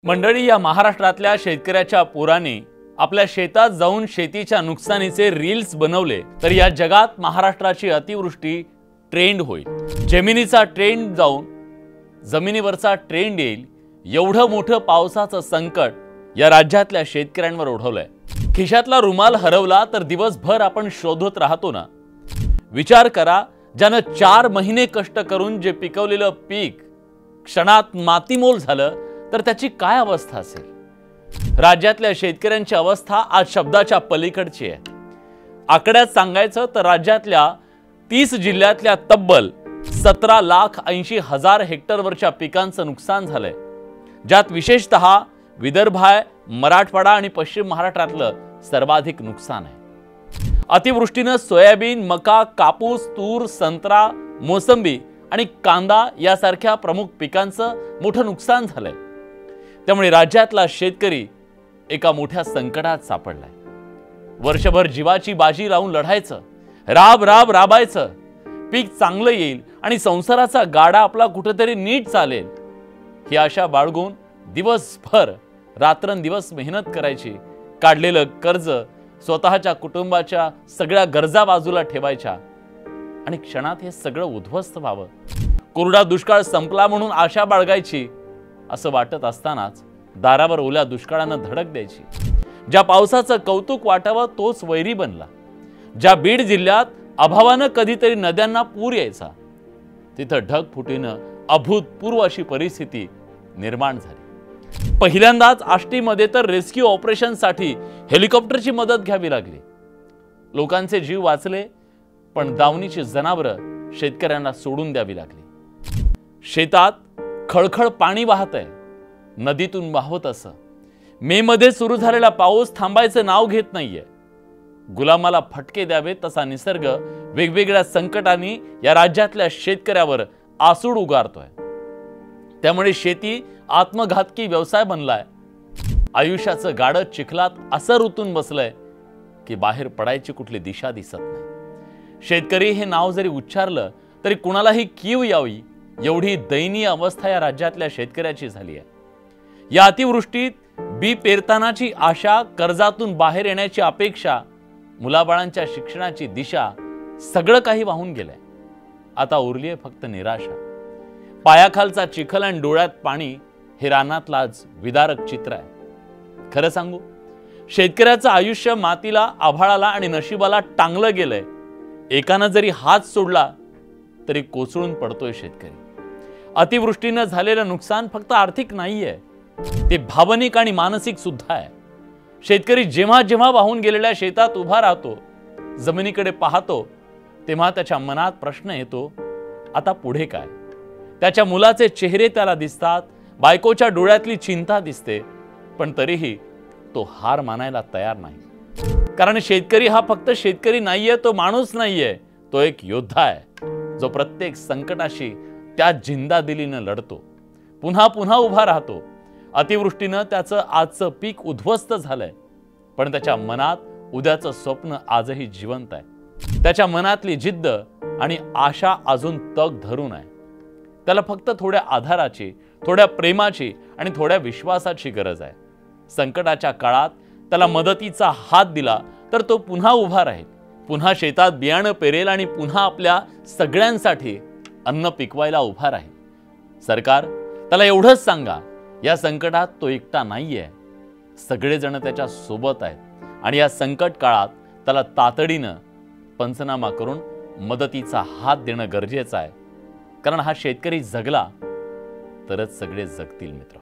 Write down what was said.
मंडळी, या महाराष्ट्रातल्या शेतकऱ्याच्या पोराने आपल्या शेतात जाऊन शेतीच्या नुकसानीचे रील्स बनवले तर या जगात महाराष्ट्राची अतिवृष्टी ट्रेंड होईल। जमिनीचा ट्रेंड जाऊन जमिनीवरचा ट्रेंड येईल एवढं मोठं पावसाचं संकट या राज्यातल्या शेतकऱ्यांवर ओढवलंय। खिशातला रुमाल हरवला तर दिवसभर आपण शोधत राहतो ना। विचार करा, ज्यानं 4 महिने कष्ट करून जे पिकवलेलं पीक क्षणात मातीमोल झालं तर त्याची काय अवस्था असेल। राज्यातल्या शेतकऱ्यांची अवस्था आज शब्दाच्या पलीकडची आहे। आकड्यात सांगायचं तर राज्यातल्या 30 जिल्ह्यातल्या तब्बल 17,80,000 हेक्टरवरच्या पिकांचं नुकसान झालंय, ज्यात विशेषतः विदर्भ, मराठवाडा आणि पश्चिम महाराष्ट्रातलं सर्वाधिक नुकसान आहे। अतिवृष्टीनं सोयाबीन, मका, कापूस, तूर, संत्रा, मोसंबी आणि कांदा यासारख्या प्रमुख पिकांचं मोठं नुकसान झालंय। त्यामुळे राज्यातला शेतकरी एका मोठ्या संकटात सापडलाय। वर्षभर जीवाची बाजी लावून लढायचं, राबायचं, पीक चांगलं येईल आणि संसाराचा गाडा आपला कुठेतरी नीट चालेल ही आशा बाळगून दिवसभर रात्रंदिवस मेहनत करायची, काढलेलं कर्ज, स्वतःच्या कुटुंबाच्या सगळ्या गरजा बाजूला ठेवायच्या आणि क्षणात हे सगळं उद्ध्वस्त व्हावं। कोरडा दुष्काळ संपला म्हणून आशा बाळगायची असं वाटत असतानाच दारावर ओल्या दुष्काळानं धडक द्यायची। ज्या पावसाचं कौतुक वाटावं तोच वैरी बनला। ज्या बीड जिल्ह्यात अभावानं कधीतरी नद्यांना पूर यायचा, तिथं ढगफुटीनं अभूतपूर्व अशी परिस्थिती निर्माण झाली। पहिल्यांदाच आष्टीमध्ये तर रेस्क्यू ऑपरेशनसाठी हेलिकॉप्टरची मदत घ्यावी लागली। लोकांचे जीव वाचले, पण दावणीची जनावरं शेतकऱ्यांना सोडून द्यावी लागली। शेतात खळखळ पाणी वाहतंय, नदीतून वाहत असं। मे मध्ये सुरू झालेला पाऊस थांबायचं नाव घेत नाहीये। गुलामाला फटके द्यावे तसा निसर्ग वेगवेगळ्या संकटांनी या राज्यातल्या शेतकऱ्यावर आसूड उगारतोय। त्यामुळे शेती आत्मघातकी व्यवसाय बनलाय। आयुष्याचं गाडं चिखलात असं रुतून बसलंय की बाहेर पडायची कुठली दिशा दिसत नाही। शेतकरी हे नाव जरी उच्चारलं तरी कुणालाही कीव यावी एवढी दयनीय अवस्था या राज्यातल्या शेतकऱ्याची झाली आहे। या अतिवृष्टीत बी पेरतानाची आशा, कर्जातून बाहेर येण्याची अपेक्षा, मुलाबाळांच्या शिक्षणाची दिशा सगळं काही वाहून गेलंय। आता उरलीये फक्त निराशा। पायाखालचा चिखल आणि डोळ्यात पाणी हे रानातलं आज विदारक चित्र आहे। खरं सांगू, शेतकऱ्याचं आयुष्य मातीला, आभाळाला आणि नशिबाला टांगलं गेलंय। एकानं जरी हात सोडला तरी कोसळून पडतोय शेतकरी। अतिवृष्टीनं झालेलं नुकसान फक्त आर्थिक नाहीये, ते भावनिक आणि मानसिक सुद्धा आहे। शेतकरी जेव्हा जेव्हा वाहून गेलेल्या शेतात उभा राहतो, जमिनीकडे पाहतो, तेव्हा त्याच्या मनात प्रश्न येतो, आता पुढे काय। त्याच्या मुलाचे चेहरे त्याला दिसतात, बायकोच्या डोळ्यातली चिंता दिसते, पण तरीही तो हार मानायला तयार नाही। कारण शेतकरी हा फक्त शेतकरी नाहीये, तो माणूस नाहीये, तो एक योद्धा आहे जो प्रत्येक संकटाशी त्या जिंदादिलीनं लढतो, पुन्हा पुन्हा उभा राहतो। अतिवृष्टीनं त्याचं आजचं पीक उद्ध्वस्त झालंय, पण त्याच्या मनात उद्याचं स्वप्न आजही जिवंत आहे। त्याच्या मनातली जिद्द आणि आशा अजून तग धरून आहे। त्याला फक्त थोड्या आधाराची, थोड्या प्रेमाची आणि थोड्या विश्वासाची गरज आहे। संकटाच्या काळात त्याला मदतीचा हात दिला तर तो पुन्हा उभा राहील, पुन्हा शेतात बियाणं पेरेल आणि पुन्हा आपल्या सगळ्यांसाठी अन्न पिकवायला उभा राहील। सरकार त्याला एवढंच सांगा, या संकटात तो एकटा नाहीये, सगळेजण त्याच्या सोबत आहेत आणि या संकट काळात त्याला तातडीनं पंचनामा करून मदतीचा हात देणं गरजेचं आहे। कारण हा शेतकरी जगला तरच सगळे जगतील मित्र।